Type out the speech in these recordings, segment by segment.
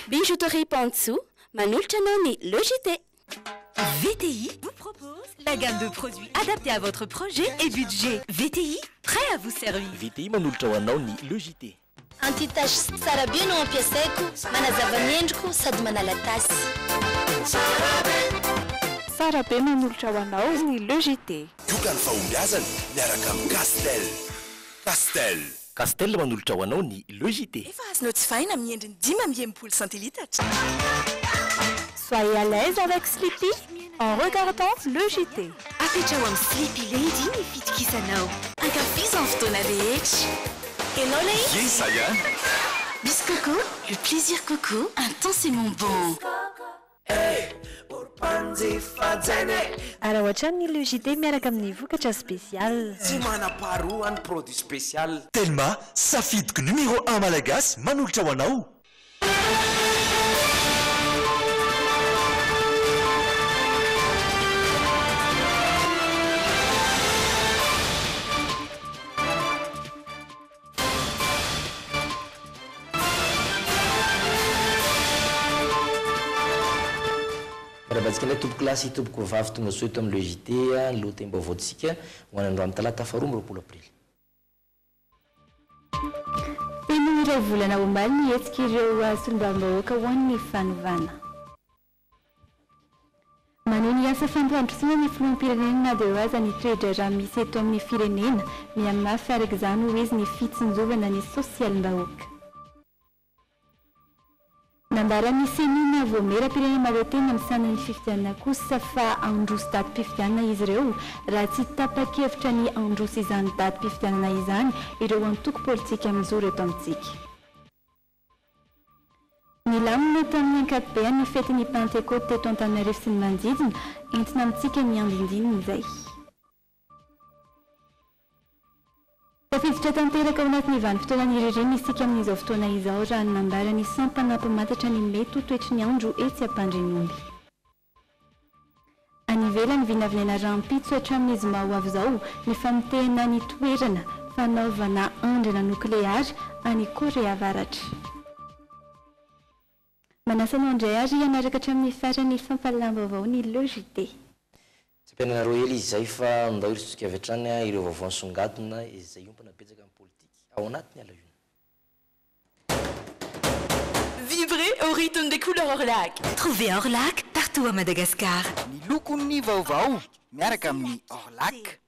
Bijouterie Pantsou, Manulchanoni, le JT. VTI vous propose la gamme de produits adaptés à votre projet et budget. VTI, prêt à vous servir. VTI Manulchanoni, le JT. Anti-tache sarabino ampiasaiko, manazava endriko sady manala tasy. Sarabe manolotra ho anao ny le JT. Ioka ny fahombiazana miaraka amin'ny Castel manolotra ho anao ny le JT. Efa azo notifiena amin'ny endriny 10 centilitatra. Soyez à l'aise avec Sleepy en regardant le JT. Apetrao amin'ny Sleepy Lady ny fitokisanao. Ankafizan fotoana rehetra. Hello Lady. Yes, ça y est. Bis Coco, le plaisir Coco, intensément bon. Alors ohatrany le JT miaraka amin'ny vokatra spécial. Tsy manam-paharoa ny produit spécial. Telma safidiko numéro 1 malagasy manolotra ho anao. Rabatsika tompoko lasy tompoko vavy tonga soeto amin'ny le JT lotemba vaotsika ho an'androany talata 20 aprily. Feno iray volana omaly nihetsika ireo solombam-bahoaka ho an'ny fanovana. Maneho ny asa fampandrosoana ny filoham-pirenena dia ho aza ny toetra raha misy eto amin'ny firenena miamafy araka izany ho izy ny fitsinjovana ny sosialim-bahoaka. Nambara ny senina voamera-pirenena Maroatena amin'ny sanany fifidianana kosa fa androso datim-pifidianana izy ireo raha tsy tapa-kevitra ny androso izany datim-pifidianana izany ireo antoko politika mijoro eto amintsika. Ny lamina eto amin'ny ankapobeny ny fetin'ny Pentecote teto Antananarivo sy ny manodidina entina amintsika ny andindinina izay. Tafiditra tanteraka ao anatin'ny vanim-potoanan'ny ririny isika amin'izao fotoana izao raha ny nambara ny sampanampamantatra ny mety ho toetry ny andro etsy ampandren'omby. Any ivelany vinavinaina rampitso hatramin'ny zoma ho avy izao ny famitehana ny toerana fanaovana andrana nokleary any Korea Avaratra. Manasa ny andray ary ianaraka hatramin'ny farany fampalalam-baovao ny le JT. Penareo hely izy zay fa andao iritsika avy hatrany ireo vaovao songadina izay ompana betsaka amin'ny politique ao anatiny alahuna. Vibrez au rythme des couleurs Orlac. Trouvez Orlac partout à Madagascar. Ny lokon'ny vaovao miaraka amin'ny Orlac.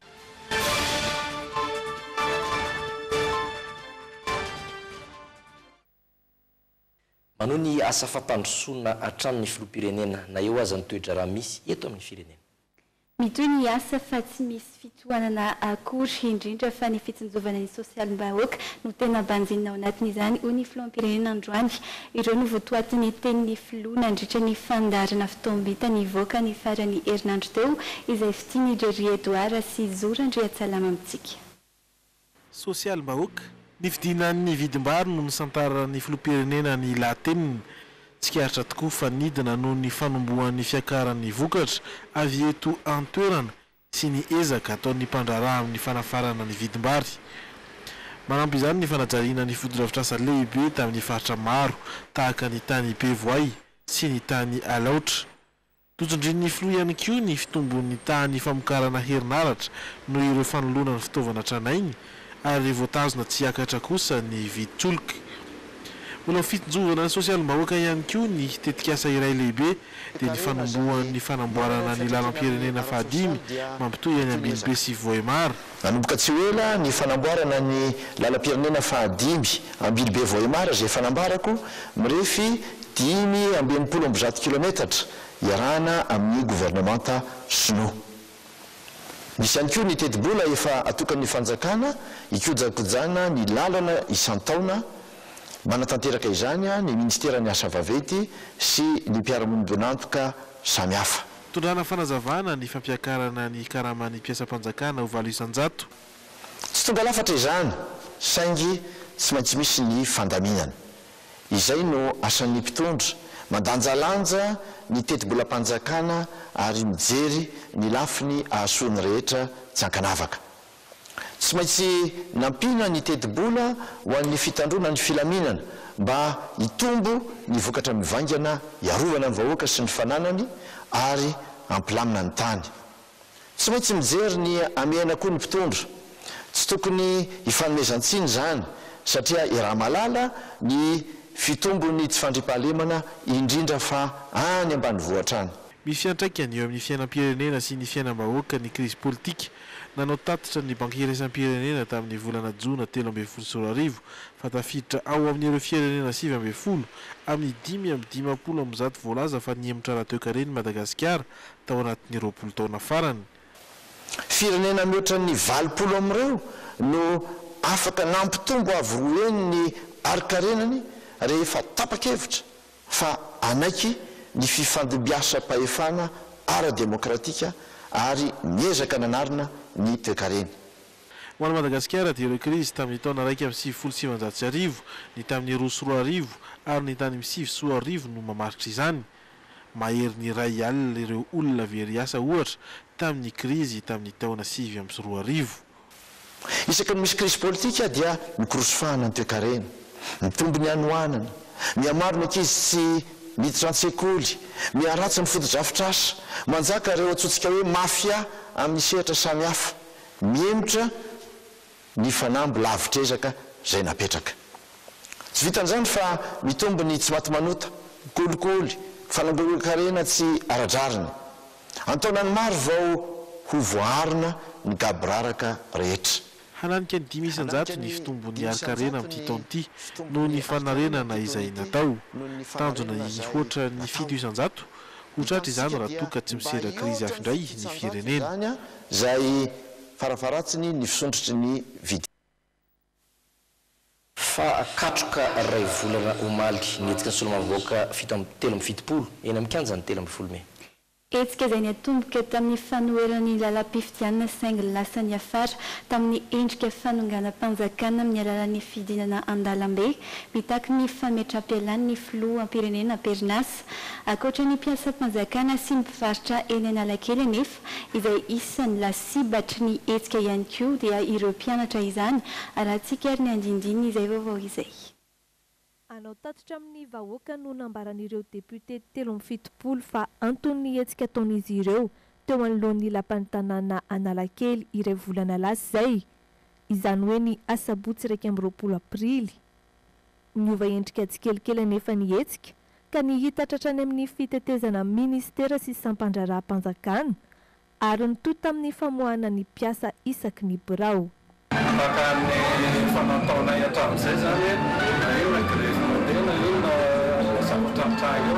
Manao ny asa fampandrosoana hatramin'ny filoham-pirenena na eo aza ny toetra raha misy eto amin'ny firenena. Mitoy ny asa fa tsy misy fitohanana akory indrindra fa ny fitsinjovana ny sosialim-bahoaka no tena banjina ao anatin'izany ho ny filoham-pirenena androany. Ireo no voatoatiny tenin'ny filoha nandritra ny fandarana fitoam-bita ny voaka ny farany herinandro teo izay fitiany Jerry Edouard sy Zora Andriatsalama amintsika. Sosialim-bahoaka ny fidinan'ny vidim-bary no nisantaran'ny filoham-pirenena ny lateniny. Tsikaritra tokoa fa nidina noho ny fanombohan'ny fiakaran'ny vokatra avy eto an-toerana sy ny ezaka ataon'ny mpandraraha amin'ny fanafarana ny vidim-bary. Manampy izany ny fanajariana ny fotodrafitrasa lehibe tamin'ny faritra maro tahaka ny tany Bevoay sy ny tany Alaotra. Tozondrin'ny filoha ihany koa ny fitombon'ny tany famokarana herinaratra noho ireo fanoloana ny fitaovana tranainy ary voatazona tsy hiakatra kosa ny viditsoloka. Mbola fitonjovana ny sosialim-bahoaka ihany koa ny tetikasa iray lehibe dia ny fanombohan'ny fanamboarana ny lalam-pirenena fahadimy mampitohy any Ambilobe sy Vohemara. Nanomboka tsy ela ny fanamboarana ny lalam-pirenena fahadimy Ambilobe Vohemara izay fanambarako mirefy 5.1 kilometatra iarahana amin'ny gouvernemanta sinoa. Misy ihany koa ny teti-bola efa atokan'ny fanjakana ikojakojana ny lalana isan-taona. Manatanteraka izany ny ministeran'ny asa vaventy sy ny mpiara-monina samihafa. Tondrana fanazavana ny fampiakarana ny karaman'ny mpiasam-panjakana ho 700. Tsy tonga lafatra izany saingy tsy maintsy misy ny fandaminana. Izay no asan'ny mpitondra mandanjalanja ny teti-bolam-panjakana ary mijery ny lafiny ahasoany rehetra tsy ankanavaka. tsy maintsy nampina ny teti-bola ho an'ny fitandrona ny filaminana mba hitombo ny vokatra mivangana iarovana ny vahoaka sy ny fananany ary ampilamina ny tany. Tsy maintsy mijery ny amiaina koa ny mpitondra, tsy tokony hifanomezantsiny zany satria iraha malala ny fitombony tsy fandripahalemana indrindra fa any ambanivohitra any. Misy fiantraikany eo amin'ny fiainam-pirenena sy ny fiainam-bahoaka ny krizy politika. Nanao tatitra ny banky iraisam-pirenena tamin'ny volana Jona 13 fa tafiditra ao amin'ireo firenena 9 amin'ny 5 voalaza fa nihemotra raha toe-kareny Madagasikara tao anatin'ny 20 taona farany. Firenena mihoatra ny 20 amin'ireo no afaka nampitombo avy roeny ny arikarenany rehefa tapakevitra fa anaiky ny fifandimbiasa-pahefana ara-demokratika ary miezaka nanarina ny toe-kareny. Ho an'i Madagasikara dia ireo krizy tamin'ny taona 1,770 ny tamin'ny 2,4 ary ny tany 5,4 no mamaritra izany. Mahery ny ray alina ireo olona very asa ohatra tamin'ny krizy tamin'ny taona 7,2. Isaka ny misy krizy politika dia mikorosofahana ny toe-karena, mitombo ny anoanana, miamaro ny ankizy tsy miditra an-tsekoly, miaratsy ny foto-drafitrasa, manjaka ireo atsotsika hoe mafia amin'ny sehatra samihafa, miemotra ny fanamby lavitrezaka izay napetraka. Tsy vitan'izany fa mitombo ny tsy maty manota, kolikoly, fanamboaran-karena tsy aradrariny. Antaonany maro vao ho voarina ny gabraraka rehetra. Hananika ny 500 ny fitombon'ny arkarena amin'ity taona ity noho ny fanarenana izay natao. Tanjona hoatra ny 700 hotratra izany raha toka tsy misera krizy hafa indray ny firenena. Izay farafaratsiny ny fisondrotry ny vidi. Fa katroka ray volana omaly nihetika ny solombavavoaka 7 eny amin'ny kianjany 13 Etsika izay niatomboka tamin'ny fanoherany lalam-pifidianana saingy lasa ny afara tamin'ny endrika fanonganam-panjakana amin'ny alalan'ny fidinana an-dalambe mitaky ny fametram-pialany ny filoam-pirenena Perinasa ankoatra ny mpiasa-panjakana sy ny mpivarotra eny Analakely nefa izay isan'ny lasibatry ny etsika ihany koa dia ireo mpianatra izany arahantsika ary ny andindiny izay vaovao izay. Anao tatitra amin'ny vahoaka no nambaran'ireo deputé 17 fa antony hetsika ataon'izy ireo teo anoloan'ny lapan'ny tanàna Analakely iray volana lasa izay. Izany hoe ny asabotsy 20 aprily. Niova endrika tsikelikely nefa ny hetsika ka nihita tratrany amin'ny fitetezana ministera sy sampandraraha-panjakana ary nitoy tamin'ny famoahana ny mpiasa isaky ny birao. Maka ny fanataona hatramin'izay zany eo na grefy mandena io na zavatratra eo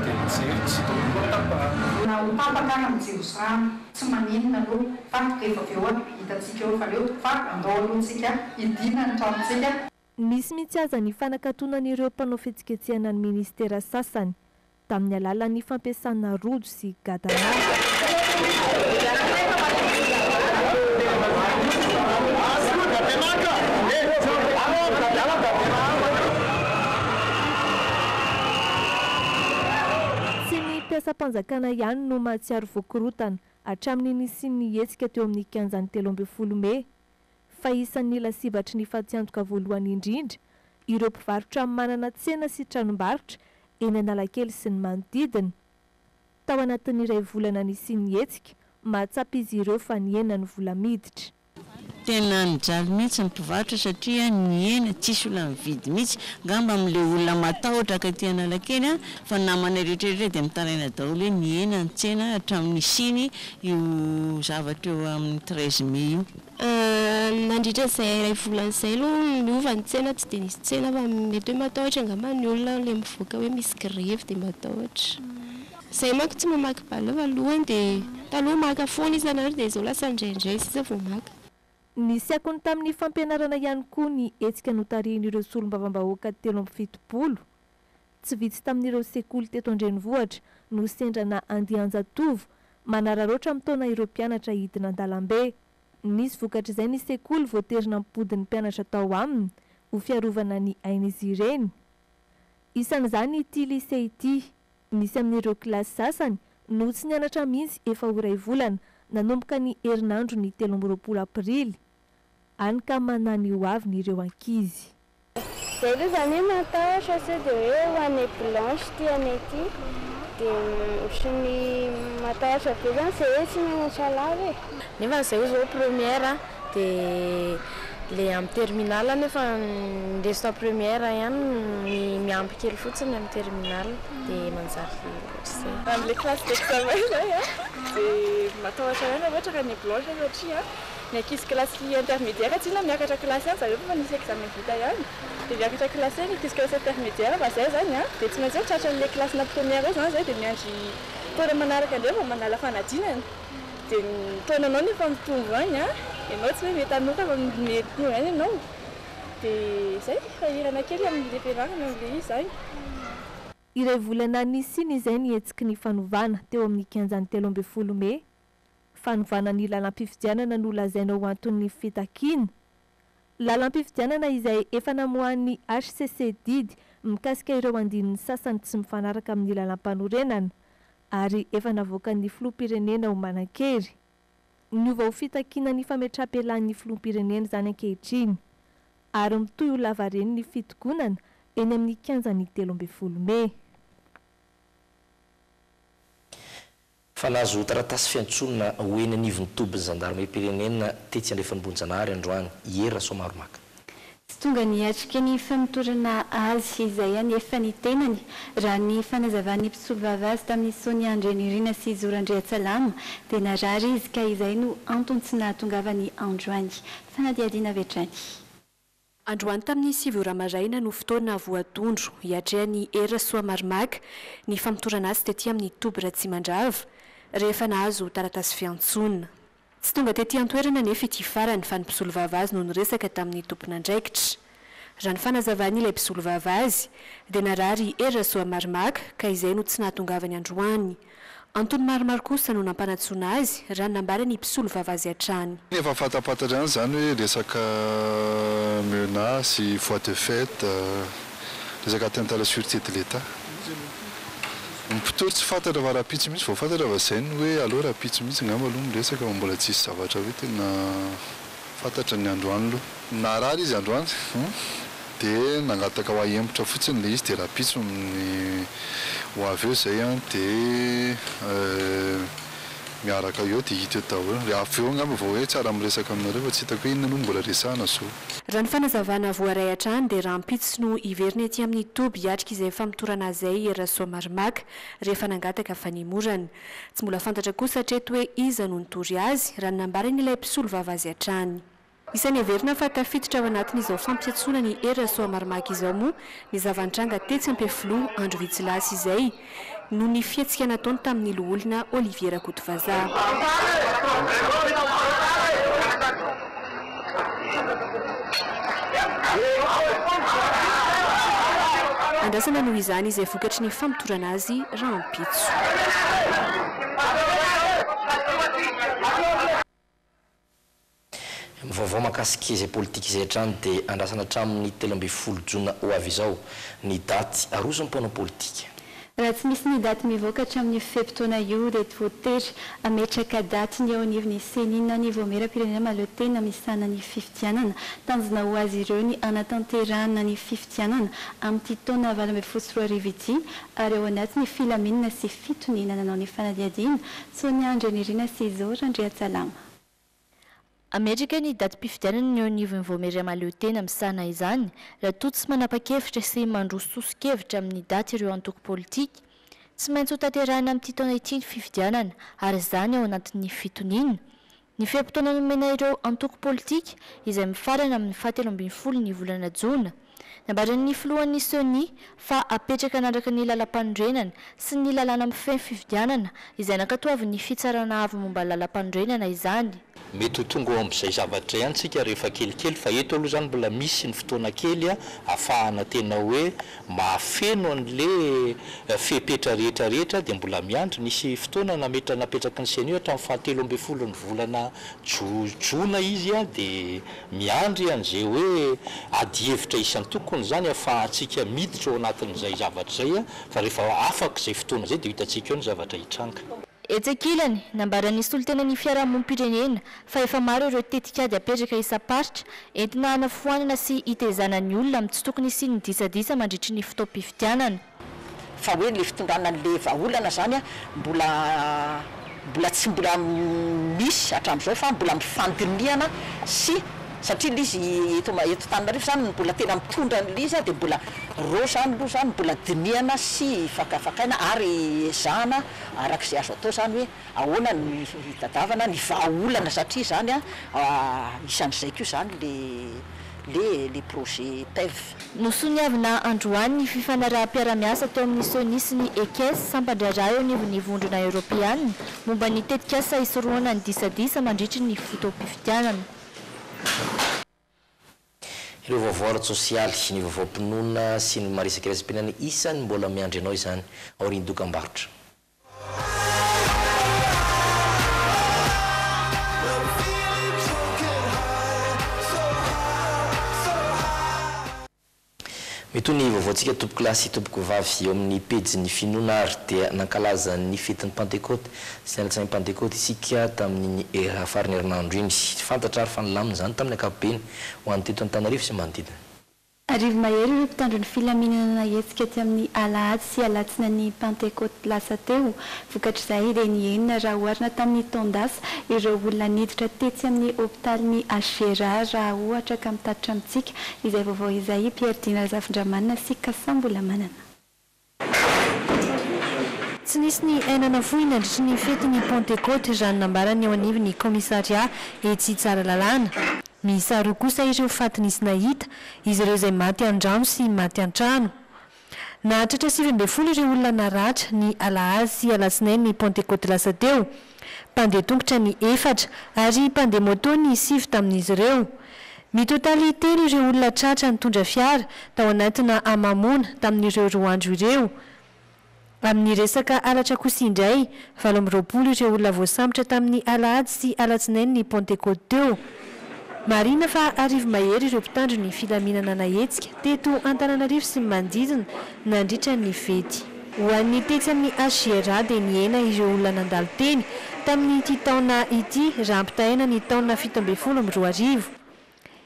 dia mijery tsy tokony tapahana. Na ho tapaka amin'ijiro sy rano tsy maninona aloha fa rehefa avy eo hitantsika eo fa leo fa andao alohantsika hidina ny tranontsika. Misy mihitsy aza ny fanakatonan'ireo mpanao fihetsiketsehana ny ministera sasany tamin'ny alalan'ny fampiasana rojo sy gadana. Mpiasa-panjakana ihany no mahatsiaro voakorotana hatramin'ny nisian'ny hetsika teo amin'ny kianjany 13 Mey. Fa isan'ny lasibatry ny fahatsiantoka voalohany indrindra ireo mpivarotra manana tsena sy tranombarotra eny Analakely sy ny manodidina. Tao anatin'ny iray volana nisian'ny hetsika mahatsapy izy ireo fa ny hena ny vola miditra. Tena nijaly mihitsy ny mpivarotra satria ny hena tsisy olona mividy mihitsy ngamba amin'ilay olona matahotra ka ty Analakely fa namana rehetrarehetra dia mitaraina daholo hoe ny hena ny tsena hatramin'ny siny io zavatra eo amin'ny 13 Mey io. Nandritra izay iray volana izay aloha miova ny tsena tsy dia nisy tsena fa mety hoe matahotra ngamba ny olona le mivoaka hoe misy grevy dia matahotra. Izay manko tsy mamaky balava alohany dia taloha maka foana isan'andro dia izao lasa indraindray sisa vao maka. Nisy akony tamin'ny fampianarana ihany koa ny hetsika notarian'ireo solombavambahoaka 17. Tsy vitsy tamin'ireo sekoly teto Andrenivohitra no sendrana Andianjatovo manararoatra amin'ny taona ireo mpianatra hidina an-dalambe. Nisy vokatra izay ny sekoly voaterina mipodin'ny mpianatra tao aminy ho fiarovana ny ain'izy ireny. Isan'izany ity lisea ity, misy amin'ireo kilasy sasany no tsy nianatra mihitsy efa ho iray volana nanomboka ny herinandro ny 13 Aprily. any ka manany ho avy ny ireo ankizy. Dia aloha zany hoe matahotra sao dia hoe ho anay blanche ty anay ty dia ohatrany matahotra be zany zay hoe tsy mianatra lavy e. Nefa zay zao première dia le amin'ny terminal nefa ndeso première ihany miampy kely fotsiny amin'ny terminal dia manjary zay. Am'le classe d'examen zay dia matahotra ihany ohatra ka ny blanche satria ny ankizy classe intermédiaire tsy na miakatra classe ihany zareo fa nisy examen vita ihany dia miakatra classe ihany ankizy classe intermédiaire fa zay zany dia tsy maintsy tratra an'le classe na première eo zany zay dia miandry taona manaraka indreo vao manala fanadinana dia taonanao nefa mitombo any ianao tsy hoe mety anoka fa mety any ianao dia zay fahirana kely amin'le fiarahana amin'le izy zany. Iray volana nisiny izay nihetsiky ny fanovana teo amin'ny 13 Mey. Fanovana ny lalam-pifidianana no lazaina ho anton'ny fitakiana. Lalam-pifidianana izay efa namohan'ny HCC didy mikasika ireo andininy sasany tsy mifanaraka amin'ny lalam-panorenana ary efa navoakan'ny filoham-pirenena ho manan-kery. Niova ho fitakiana ny fametrapelan'ny filoham-pirenena zany ankehitriny ary mitohy ho lavareny ny fitokonana eny amin'ny 13 Mey. Fa nazo taratasy fiantsonana hoeny anivon'ny tobiny zandarme pirenena tetsy andrefan'Ibonjanahary androany hiera Somaromaka. Tsy tonga niatrika ny famitorana azy izay efa ny tenany raha ny fanazavan'ny mpisolo vavasy tamin'ny Sonia Andrenirina sy Zorandriatsalama dia narary izy ka izay no antony tsy nahatongavany androany. Fanadiadiana vetrany. Androany tamin'ny 7 ramaraina no fotoana voatondro hiatrehan'ny era Somaromaka ny famitorana azy tetỳ amin'ny Toby Ratsimandrava rehefa nahazo taratasy fiantsonana. Tsy tonga tetỳ an-toerana nefa ity farany fa ny mpisolo vavasy no niresaka tamin'ny tompon'andraikitra. Raha ny fanazavany ilay mpisolo vavasy dia narary era Somaromaka ka izay no tsy nahatongavany androany. Antony maromaro kosa no nampanatsoana azy raha nambara ny mpisolo vavasy hatrany. Efa fatapatatra zany hoe resaka menace, voies de fait, resaka atteinte à la sûreté de l'État. Mpitory tsy fantatra fa rapitsy mihitsy vao fantatra fa zay ny hoe aloha rapitsy mihitsy ngamba aloha miresaka fa mbola tsisy zavatra hoe tena fantatra ny androany aloha. Narary izy androany dia nangataka ho ahempotra fotsiny le izy dia rapitsy ho avy eo zay dia miaraka eo dia hita eo daholo. Avy eo ngamba vao hoe tsara miresaka aminareo fa tsy hitako hoe inona no mbola resahana zao. Raha ny fanazavana voaray hatrany dia raha mpitsy no iverina etỳ amin'ny Toby hiatrika izay famitorana zay era Somaromaka rehefa nangataka fanimorana. Tsy mbola fantatra kosa hatreto hoe iza no nitory azy raha nambarany ilay mpisolo vavasy hatrany. Isany heverina fa tafiditra ao anatin'izao fampiatsona ny era Somaromaka izao moa ny zava-nitranga tetsy Ampefiloha andro Vitsilasy izay no ny fietsika nataony tamin'ny loholona Olivier Rakotovazaha. Andrasana noho izany izay vokatry ny famitorana azy raha ampitso. Vaovao mahakasika izay politika izay hatrany dia andrasana hatramin'ny 13 Jona ho avy izao ny daty aroso ny mponina politika. Raha tsy misy ny daty mivoaka hatramin'ny fepitaona io dia voatery ametraka daty ny eo anivon'ny seninina ny voamera-pirenena mahaleo-tena misana ny fifidianana tanjona ho azy ireo ny anatanterahana ny fifidianana amin'ity taona 2024 ity ary ao anaty ny filaminana sy fitonina nanao ny fanadiadiana Sonia Andrenirina sy Zorandriatsalama. Ametrika ny daty mpifidianana ny eo anivon'ny voamera mahaleo-tena misana izany raha toa tsy manapa-kevitra sy mandrososo-kevitra amin'ny daty ireo antoko politika tsy maintsy ho tanterahina amin'ity taona ity ny fifidianana ary izany ao anatin'ny fitonina. Ny fiam-potoana nomena ireo antoko politika izay mifarana amin'ny 17 ny volana Jona. Nambaran'ny filohan'ny Sonia fa apetraka anaraka ny lalam-panorenana sy ny lalàna mifehy fifidianana izay nankatoavin'ny fitsarana avy momba lalam-panorenana izany. Mety ho tonga ao amin'izay zavatra ihany tsika rehefa kelikely fa eto aloha zany mbola misy ny fotoana kely ahafahana tena hoe mahafeno an'le fepetra rehetrarehetra dia mbola miandry. Nisy fotoana napetraka ny Sonia hatramin'ny 17 ny volana Jona izy dia miandry an'izay hoe ady hevitra isany tokony zany ahafahantsika miditra ao anatin'izay zavatra izay fa rehefa afaka izay fotoana izay dia hitantsika eo ny zavatra hitranga. etsakilany nambarany solontenany fiarahamonim-pirenena fa efa maro ireo tetikady apetraka isaparitra entina hanafoanana sy hitezanany olona amin'ny tsy tokony sy ny disadisa mandritry ny fotoam-pifidianana fa hoe le fitondrana le vahaolana zany a mbola tsy mbola misy hatramin'izao fa mbola mifandiniana sy satria lizy eto Tananarivo zany mbola tena mitondra n'izy dia mbola ro zany aloha zany mbola diniana sy fakafakaina ary zana arak'izay azo atao zany hoe ahoana ny hitadiavana ny vahaolana satria zany a isan'izay koa zany le projet TEV. Nosoniavina androany ny fifanaraha-piaramiasa teo amin'ny SONIA sy ny EKS sampandriarah eo anivon'ny vondrona Europeanina momba ny tetikasa isoroana ny disadisa mandritry ny fotoam-pifidianana. Ireo vaovao sosialy ny vaovao-pinoana sy ny maresaky resam-pirenena isany mbola miandry anao izany aoriany dokam-barotra. Mitony vaovaontsika tompoko lahy sy tompoko vavy eo amin'ny pejy ny finoana ary dia nankalaza ny fetin'ny Pentecote sy ny Pentecote isika tamin'ny farany herinandro iny fantatra ary fanolamina zany tamin'ny ankapobeny ho an'ny teto Antananarivo sy manodidina. Arivo mahery ireo mpitandro ny filaminana hetsika ty amin'ny alahady sy alatsina ny Pentecote lasa teo vokatr'izay dia ny enina raha oharina tamin'ny taondasa ireo olona niditra tetsy amin'ny hôpitaly ny Agera raha ohatra ka mitatitra amintsika izay vaovao izay Pierre Dina Zafindramanina sy Kasambola manana. Tsy nisy ny ainana fohy nandritry ny fetin'ny Pentecote raha nambarany eo anivon'ny komisaria etsy Tsaralalàna. Miisa roa kosa ireo faty nisy nahita izy ireo izay maty an-drano sy maty an-trano. Nahatratra 20 ireo olona naratra ny alahady sy alatsinainy ny Pentecote lasa teo. Mpandeha tongotra ny 4 ary mpandeha moto ny 7 tamin'izy ireo. Mitotaly 3 ireo olona tratra nitondra fiara tao anatina Amamona tamin'ireo 2 andro ireo. Amin'ny resaka alatra kosa indray 20 ireo olona voasambotra tamin'ny alahady sy alatsinainy ny Pentecote teo. Marina fa arivo mahery ireo mpitandro ny filaminana nahetsika teto Antananarivo sy manodidina nandritra ny fety. Ho an'ny tetsy amin'ny Agera dia niaina ireo olona nandalo teny tamin'ity taona ity raha ampitahaina ny taona 17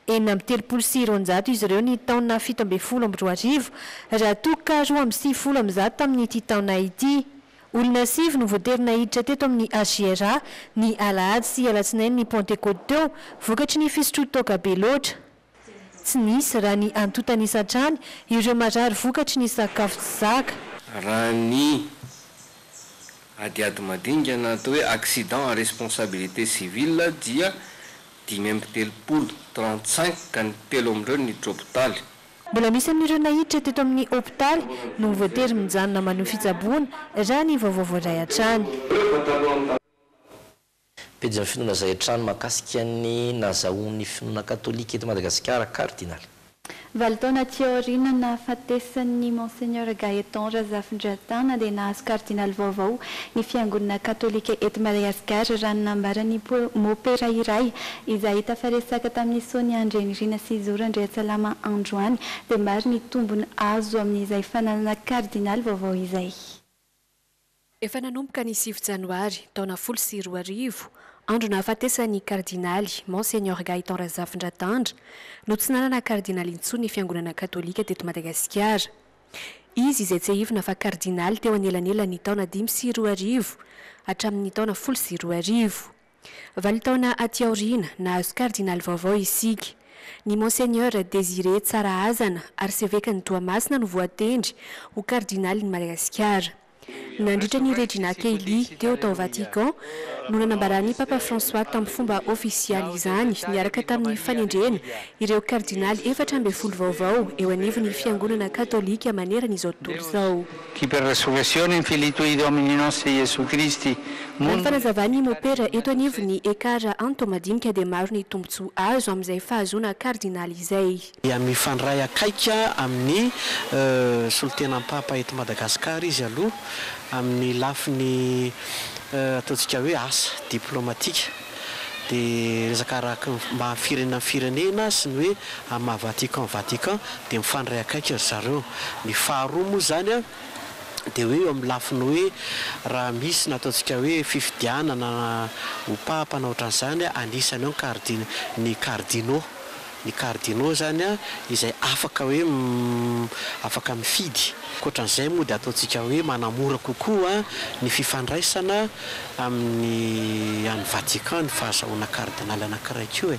enina amby 300 izy ireo ny taona 17 raha toka 2 tamin'ity taona ity. Olona 7 no voatery nahiditra teto amin'ny Agera ny alahady sy alatsinainy ny Pentecote teo vokatry ny fisotrotoka be loatra. Tsy nisy raha ny antotana isatrany ireo marary vokatry ny sakafo tsy zaka. Raha ny adiady madinika na atao hoe accident à responsabilité civile dia 535 ka ny 3 amin'ireo ny hôpitaly. Mbola misy amin'ireo nahiditra teto amin'ny hôpitaly no voatery mijanona maneho fitsaboana raha ny vaovao voaray hatrany. Pejy ny finoana izay hatrany mahakasika ny nazahoan'ny finoana katolika eto Madagasikara kardinaly. Valtaona teoriana nahafatesan'ny Monseigneur Gaëtan Razafindratana dia nahazo kardinaly vaovao ny fiangonana katolika eto Madagasikara raha nambarany mopera iray izay tafaresaka tamin'ny Sonia Andrenirina sy Zora Andriatsalama androany dia maro ny tombony azo amin'izay fananana kardinaly vaovao izay. Efa nanomboka ny 9 Janoary taona 2020 andro nahafatesan'ny kardinaly Monseigneur Gaëtan Razafindratandra no tsy nanana kardinaly intsony ny fiangonana katolika teto Madagasikara. Izy izay tsy ahivina fa kardinaly teo anelanelany taona 2020 hatramin'ny taona 2020. 20 taona aty aoriana nahazo kardinaly vaovao isika. Ny Monseigneur Désiré Tsaraazana arsevekan'ny Toamasina no voatendry ho kardinaly ny Madagasikara. Nandritra ny Regina Kelly teo tao Vatican no nanambarany Papa François tamin'ny fomba ofisialy izany niaraka tamin'ny fanendrena ireo kardinaly 14 vaovao eo anivon'ny fiangonana katolika manerana izao tontolo izao. Chi per resurrezione infinito di Domini nostri Gesù Cristi. Ny fanazavany mopera eto anivon'ny ekara antomadinika dia maro ny tombontsoa azo amin'izay fahazoana kardinaly izay. Mifandray akaika amin'ny solotenam-papa eto Madagasikara izy aloha amin'ny lafiny ataontsika hoe asa diplomatika dia resaka araka mba firenena sy ny hoe amin'ny Vatican dia mifandray akaika zareo. Ny faharoa moa zany dia hoe eo amin'ny lafiny hoe raha misy nataontsika hoe fifidianana ho papana ohatran'izany anisany ao ny cardinaux zany a izay afaka hoe afaka mifidy koatran'izay moa dia ataontsika hoe manamora kokoa ny fifandraisana amin'ny any Vatican ny fahazahoana cardinal anankiray koa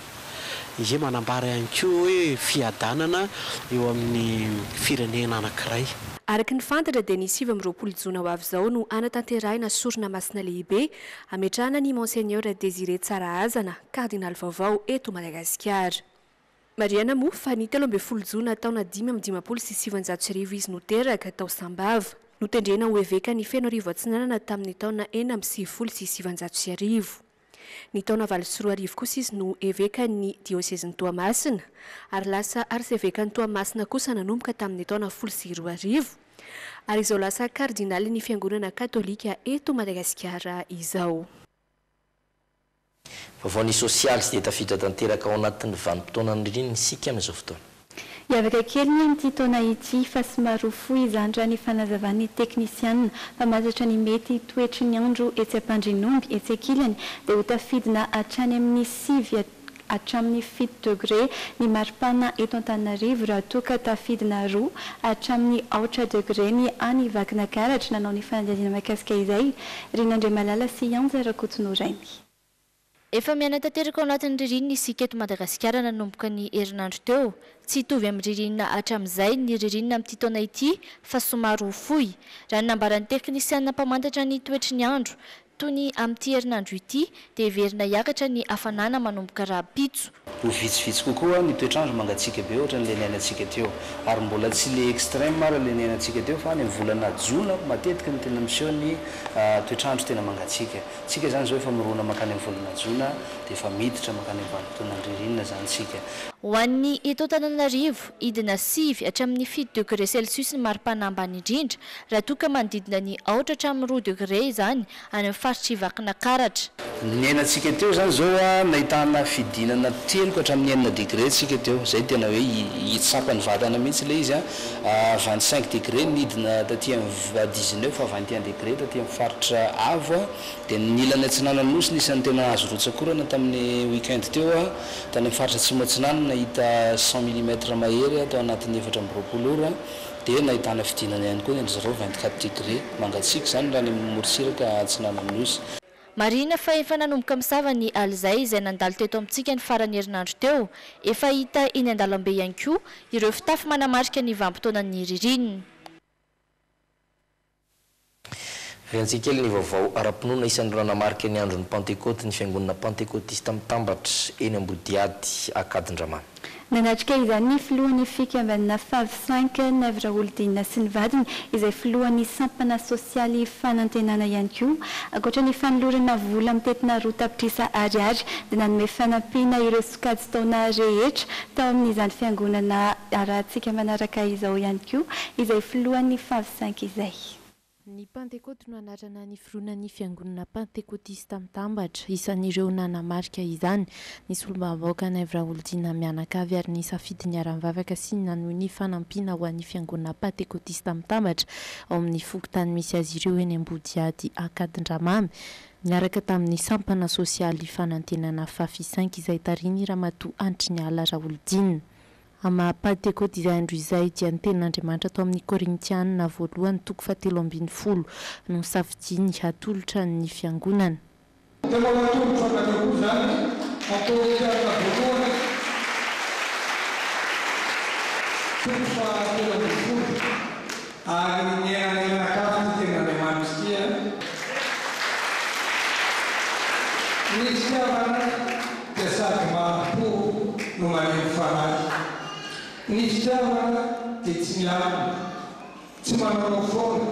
izy manambara ihany koa hoe fiadanana eo amin'ny firenena anankiray. Araky ny fantatra dia ny 7 Jona ho avy izao no anatanterahina sorona masina lehibe ametrahana ny Monseigneur Désiré Tsaraazana cardinal vaovao eto Madagasikara. Mariana moa fa ny 13 Jona taona 557 izy noteraka tao Sambava notendrena ho eveka ny feno arivo atsinanana tamin'ny taona 457. Ny taona 24 kosa izy no eveka ny diocèse ny Toamasina ary lasa artseveka ny Toamasina kosa nanomboka tamin'ny taona 12 ary izao lasa kardinaly ny fiangonana katolika eto Madagasikara izao. Vaovao ny sosialy sy dia tafiditra tanteraka ao anatin'ny vanim-potoana ny ririny isika amin'izao fotoana. Iavaka kely ny amin'ity taona ity fa somary fohy izany raha ny fanazavan'ny teknisianina fa mazatra ny mety toetry ny andro etsy Ampandrinomby etsy ankilany dia ho tafidina hatrany amin'ny 7 hatramin'ny 7 degré ny maripana eto Antananarivo raha toa ka tafidina 2 hatramin'ny 8 degré ny any Vakinakaratra nanao ny fanadihadiana mahakasika izay Rinandre Malala sy Anja Rakotonorainy. Efa miaina tanteraka ao anatin'ny ririnina isika eto Madagasikara nanomboka ny herinandro teo. Tsy hitovy amin'ny ririnina hatramin'izay ny ririnina amin'ity taona ity fa somary fohy. Raha ny nambaran'ny teknisianina mpamantatra ny toetry ny andro toy ny amin'ity herinandro ity dia heverina hiakatra ny hafanana manomboka raha-pitso. Ho vitsivitsy kokoa ny toetrandro mangatsika be ohatra ny lenainantsika teo ary mbola tsy le extrême mara lenainantsika teo fa ny volana Jona matetika ny tena miseho ny toetrandro tena mangatsika. Tsika zany zao efa mirona makany amin'ny volana Jona dia efa miditra makany amin'ny vanim-potoanan'ny ririnina zany tsika. Ho an'ny eto Antananarivo idina 7 hatramin'ny 7 degré Celsius ny maripana ambany indrindra raha toa ka manodidina ny 8 hatramin'ny 2 degré izany any amin'ny faritry Vakinakaratra. Ny ainantsika teo zany zao nahitana fidinana teloko hatramin'ny 9 degré tsika teo zay tena hoe hitsapany vatana mihitsy le izy 25 degré nidina taty amin'ny 19 fa 21 degré taty amin'ny faritra avo dia nilana Atsinanana nosy nisan'ny tena azo rotsakorana tamin'ny weekend teo tany amin'ny faritra Atsimo Atsinanana nahita 100 mm mahery tao anatin'ny 4 ora dia nahitana fidinana ihany koa ny 24 degré mangatsiaka zany raha ny morotsiraka Atsinanana nosy. Marina fa efa nanomboka misava ny alizay izay nandalo teto amintsika ny farany herinandro teo efa hita eny an-dalambe ihany koa ireo fitafy manamarika ny vanim-potoanan'ny ririnina. Fiantsika kely ny vaovao ara-pinoana isan'ny ranamarika ny andron'ny Pentecote ny fiangonana Pentekotista mitambatra eny Ambodiady Akadindramamy. Nanatrika izany ny filohan'ny fikambanana FAV5 Navra Olodinina sy ny vadiny izay filohan'ny sampana sosialy fanantenana ihany koa ankoatra ny fanolorana vola mitetina roa tapitrisa ariary dia nanome fanampiana ireo sokajy taona rehetra tao amin'izany fiangonana arahantsika manaraka izao ihany koa izay filohan'ny FAV5 izay. Ny Pentecote no anatrana ny filohan'ny fiangonana Pentekotista mitambatra isan'ireo nanamarika izany ny solombavambahoaka Navra Olodinina mianakavy ary ny safidy ny aram-bavaka sy ny nanohy ny fanampiana ho an'ny fiangonana Pentekotista mitambatra ao amin'ny fokontany misy azy ireo eny Ambodiady Akadindramamy miaraka tamin'ny sampana sosialy fanantenana FAV5 izay tariny Ramatoa Andriniala Raolodinina. Ama Pentecote izay andro izay dia ny tenin'Andriamanitra tao amin'ny Korintianina voalohany 7:12 no safidiny hatolotra ny fiangonana. Ny fitiavana dia tsy milamina, tsy manao foana,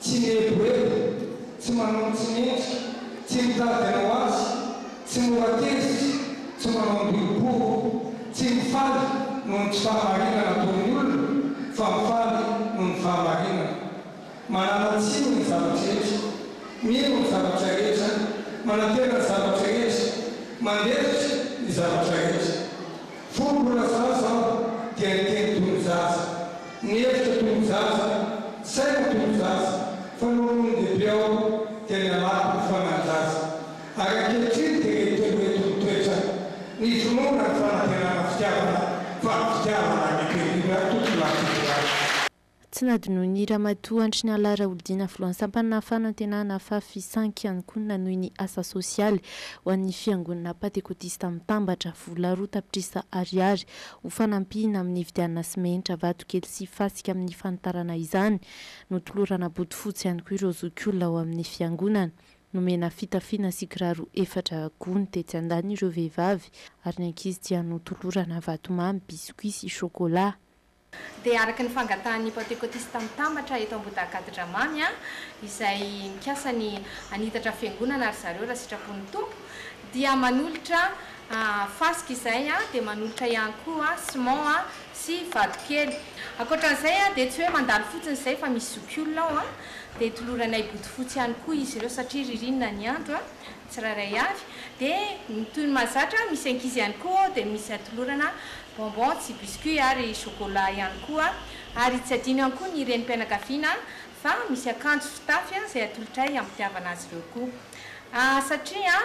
tsy mieboebo, tsy manao tsinentsika, tsy mitady anao azy, tsy moratezitra, tsy manao ndoloboro, tsy mifaly noho ny tsy fahamarinana ataon'ny olona, fa mifaly noho ny fahamarinana. Mananatsino ny zavatra rehetra, mino ny zavatra rehetra, manantena ny zavatra rehetra, mandefitra ny zavatra rehetra. Fombola zaza dia ny teny toy ny zaza, ny hevitra toy ny zaza, saina toy ny zaza, tsy nadinohy ny ramatoa andry ny alara olodina filohansampanana fanantenana fafisanky ihany koa nanohy ny asa sosialy ho an'ny fiangonana pentekotista mitambatra vola roa tapitrisa ariary ho fanampiana amin'ny vidianana simenitra vatokely sy fasika amin'ny fanitarana izany notolorana bodofotsy ihany koa ireo zokiolona ao amin'ny fiangonana nomena fitafiana sy kiraro efatra gony tetsy andany ireo vehivavy ary ny ankizy dia notolorana vatomamy biscuit sy chocolat. Dia araka ny fangatahan'ny pentekotista mitambatra eto Ambohidagadramamy izay mikasa ny anitatra fiangonana ary zareo raha sitrapon'ny tompo dia manolotra fasika izay dia manolotra ihany koa simon sy vatokely. Ankoatran'izay dia tsy hoe mandalo fotsiny izay fa misy zokiolona ao dia toloranay bodofotsy ihany koa izy ireo satria ririnina ny andro tsiraray avy dia toy ny mahazatra misy ankizy ihany koa dia misy atolorana bonbon sy biscuit ary chocolat ihany koa ary tsy adino ihany koa ny renim-pianakaviana fa misy akanjo fitafy izay atolotray ampitiavana azy ireo koa satria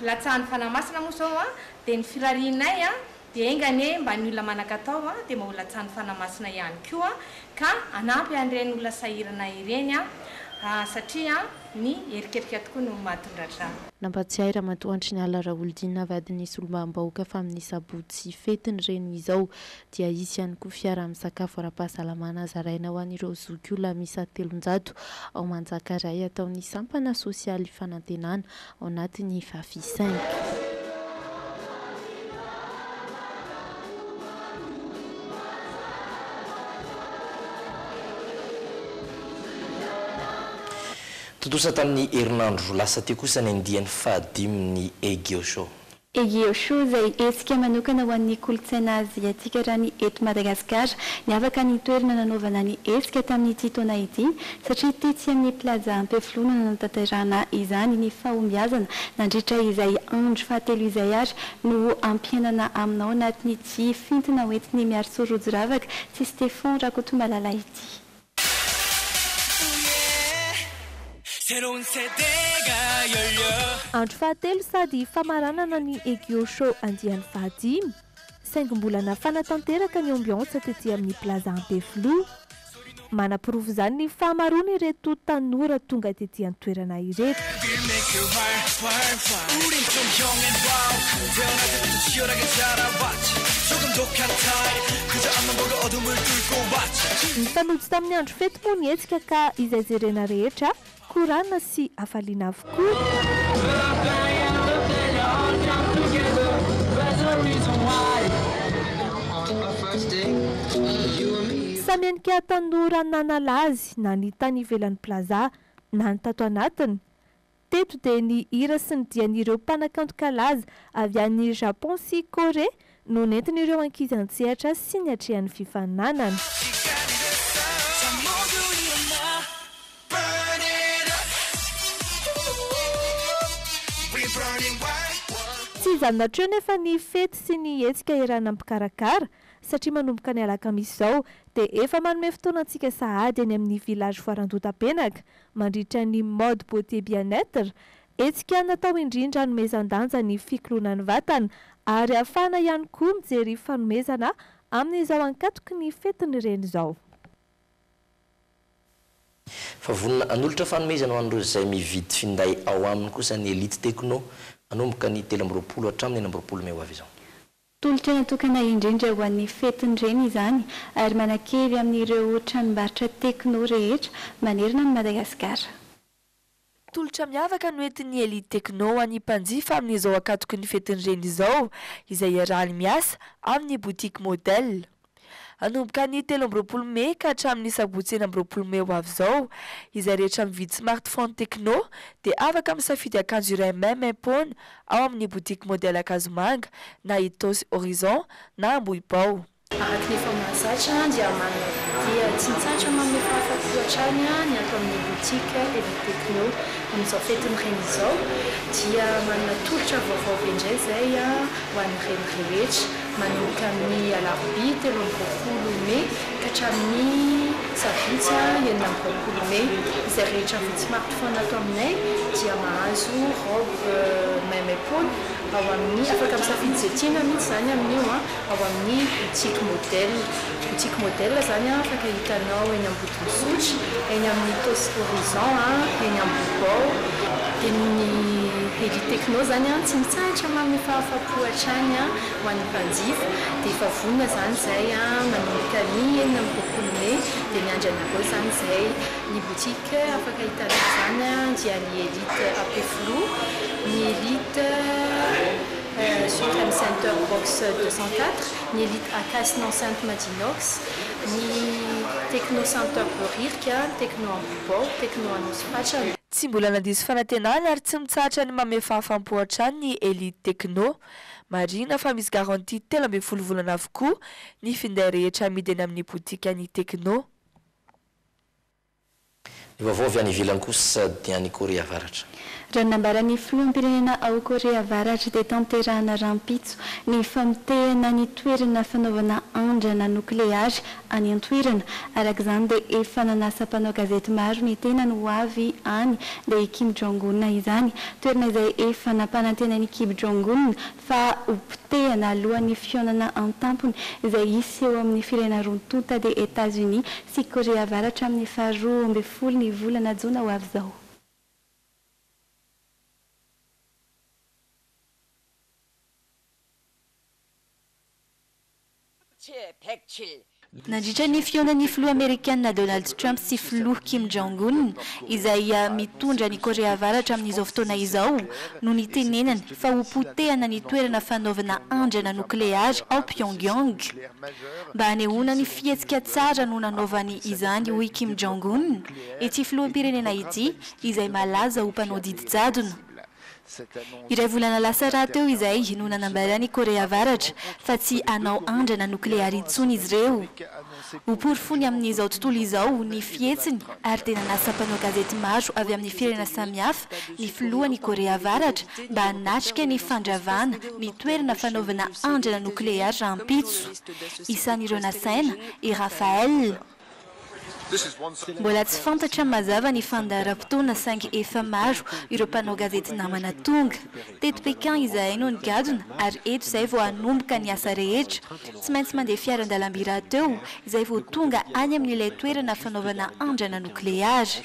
latsahan'ny fanamasina moa zao dia ny firarianay dia engane mba ny olona manan-katao dia mba ho latsahan'ny fanamasina ihany koa ka anampy an'ireny olona sahirana ireny satria ny erikerika tokoa no mahatondratra. Nampatsiahy ramatoa andry ny alara olodina vadiny solombavam-bahoaka fa amin'ny sabotsy sy fetiny reny izao dia isy ihany koa fiara misakafo ara-pahasalamana zaraina ho an'ireo zokiolona misa 300 ao Manjakaray ataon'ny sampana sosialy fanantenana ao anatin'ny fafisainky. Totosa tamin'ny herinandro lasa teo kosa ny andian'ny fahadiminy Egeo Show. Egeo Show izay hetsika manokana ho an'ny kolontsaina aziatika raha ny eto Madagasikara niavaka ny toerana nanaovana ny hetsika tamin'ity taona ity satria tetsy amin'ny plaza Ampefloana no natanterahana izany ny fahombiazana nandritra izay andro fahatelo izay ary no ampianana aminao anatin'ity fintina hoentiny miarso rojo ravaka sy Stéphane Rakotombalala ity. Andro fahatelo sady famaranana ny Egeo Show andian'ny fahadimy saingom-bolana fanatanteraka ny ambiance tetỳ amin'ny plaza Ampeflo manampirovo izany ny fahamaroana ireto tanora tonga tetỳ an-toerana ireto. Ny fanojo tamin'ny andro fety moa ny hetsika ka izay jerena rehetra korana sy afaliana avokoa. Samy endrika tanora nanalazy na ny tany ivelan'ny plaza na ny tato anatiny. Teto dia ny hira sy ny dian'ireo mpanakanto kalaza avy any Japon sy Korea no nentin'ireo ankizy an-tsehatra sy ny hatrehan'ny fifaninanana. Tsy zanatra eo nefa ny fety sy ny hetsika irana mpikarakara satria manomboka ny alakamisy izao dia efa manome fotoana antsika sahady any amin'ny village Foarandota-penaka mandritra ny mode beauté bien-être hetsika natao indrindra hanomezan-danja ny fikoloana ny vatana ary ahafahana ihany koa mijery fanomezana amin'izao ankatoky ny fetiny ireny izao. Fa vonona anolotra fanomezana ho an'ireo izay mividy finday ao aminy kosa ny Elite Techno manomboka ny 20 hatramin'ny 20 May ho avy izao. Tolotra natokana indrindra ho an'ny fetiny ireny izany ary manakely amin'ireo tranombarotra tekno rehetra manerana ny Madagasikara. Tolotra miavaka no entin'ny Elite Techno any mpanjifa amin'izao ankatoky ny fetiny ireny izao izay iarahany miasa amin'ny boutique modèle. Anomboka ny 13 May ka hatramin'ny sabotsy 9 May ho avy izao izay rehetra mividy smartphone Techno dia afaka misafidy akanjo iray maimaimpona ao amin'ny boutique modèle Akazomanga na Itos Horizon na Ambohipao. Araka ny efa mahazatra dia dia tsy mitsatra manome fahafatoro hatrany ny ato amin'ny boutique Elite Techno amin'izao fetiny ireny izao dia manana tolotra vaovao be indray izay ho an'ireny rehetra manomboka amin'ny alarobia 13 May ka hatramin'ny sabotsy 9 May izay rehetra mividy smartphone ato aminay dia mahazo robe maimaimpona ao amin'ny afaka misafidy zay tiana mihitsy zany amin'io ao amin'ny boutique modèle zany afaka hitanao eny Ambodinisotry, eny amin'ny Tosy Horizon, eny Ambobao. Dia ny Elite Techno zany tsy mitsahatra manome fahafapo hatrany ho an'ny mpanjifa, dia efa vonona zany zay manomboka ny enina amby roapolo May, dia ny andro anareo zany zay ny boutique afaka hitanao zany dia ny Elite AP Flou, ny Elite Supreme Center Box 204, ny Elite Acacia Enceinte Madinox, ny Techno Center Borirka, Techno Ambobao, Techno Anosy. Tsy mbola nandiso fanantenana ary tsy mitsahatra ny manome fahafampo hatrany ny Elite Techno. Marina fa misy garantie 12 volana avokoa ny finday rehetra amidy eny amin'ny boutique ny Techno. Ny vaovao avy any ivelany kosa dia any Korea Avaratra. Raha nambaran'ny filoham-pirenena ao Korea Avaratra dia tanterahana rampitso ny famotehana ny toerana fanaovana andrana nokleary any an-toerana. Araka izany dia efa nanasa mpanao gazety maro ny tena no avy any dia Kim Jong-un izany. Toerana izay efa nampanantena ny Kim Jong-un fa hopotehana alohan'ny fionana an-tampony izay hisy eo amin'ny firenena roa-tonta dia États-Unis sy Korea Avaratra amin'ny faharoa amby folo ny volana Jona ho avy izao. Nandritra ny fionan'ny filoha Amerikanina Donald Trump sy filoha Kim Jong-un izay mitondra ny Korea Avaratra amin'izao fotoana izao no nitenenany fa hopotehana ny toerana fanaovana andrana nokleary ao Pyongyang. Mba hanehoana ny fihetsika tsara no nanaovany izany hoy Kim Jong-un ity filoham-pirenena ity izay malaza ho mpanao didi-jadona. Iray volana lasa raha teo izay no nanambarany Korea Avaratra fa tsy hanao andrana nokleary intsony izy ireo. Ho porofony amin'izao tontolo izao ny fihetsiny ary tena nanasa mpanao gazety maro avy amin'ny firenena samihafa ny filohan'ny Korea Avaratra mba hanatrika ny fandravana ny toerana fanaovana andrana nokleary rampitso. Isan'ireo nasaina i Rafael. Mbola tsy fantatra mazava ny fandaharam-potoana saingy efa maro ireo mpanao gazety namana tonga. Teto Pekin izahay no nigadona ary eto izay vao hanomboka ny asa rehetra. Tsy maintsy mandeha fiaran-dalam-by raha teo izay vao tonga any amin'ilay toerana fanaovana andrana nokleary.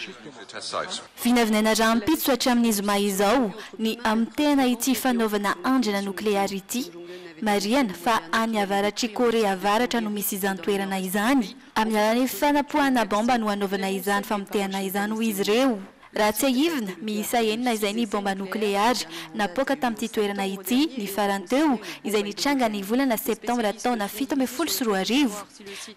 Vinavinaina rampitso hatramin'ny zoma izao ny amitehana ity fanaovana andrana nokleary ity. Mariana fa any avaratry Korea Avaratra no misy izany toerana izany. Amin'ny alalan'ny fanapohana bomba no hanaovana izany famotehana izany ho izy ireo. Raha tsy ahivina, miisa enina izay ny bomba nokleary napoaka tamin'ity toerana ity ny farany teo izay nitranga ny volana septambra taona 1714.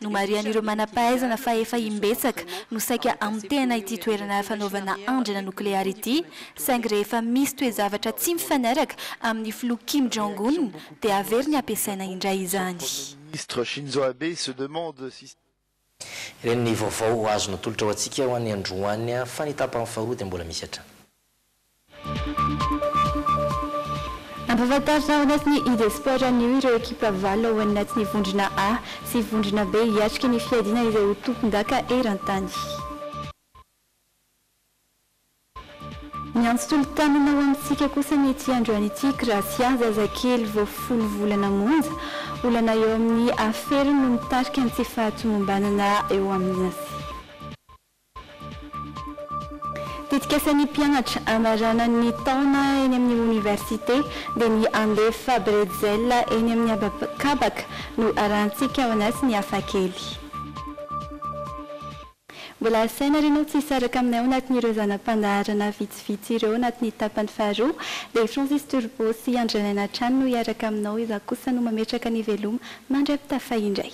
No marian'ireo manam-pahaizana fa efa imbetsaka no saika amitehana ity toerana fanaovana andrana nokleary ity, saingy rehefa misy toe-zavatra tsy mifanaraka amin'ny filoha Kim Jong-un dia averiny ampiasaina indray izany. Ministre Shinzo Abe se demande si ireny ny vaovao azona tolotra ho antsika ho an'ny androany fa ny tapany faharoa dia mbola misy hatrany. Ampahafantaritra ao anatin'ny ID Sport anio ireo ekipa valo ao anatin'ny vondrona A sy vondrona B hiatrika ny fiadiana izay ho tompon-daka eran-tany. Ny antso-tolo-tanana ao amintsika kosa ny ety androany ity Gracia zazakely vao 10 volana monja, olana eo amin'ny afero no mitarika ny tsy fahatomombanana eo amin'ny asy. Tetikasan'ny mpianatra amarana ny taona eny amin'ny université dia ny andefa Bretzel eny amin'ny Abakabaka no arantsika ao anaty ny hafakely. Mbola asaina renao tsy hisaraka aminay ao anatin'ireo zanam-pandaharana vitsivitsy ireo anatin'ny tapany faharoa dia Francis Turbo sy Andranaina Trano no hiaraka aminao iza kosa no mametraka ny veloma mandray-pitafa indray.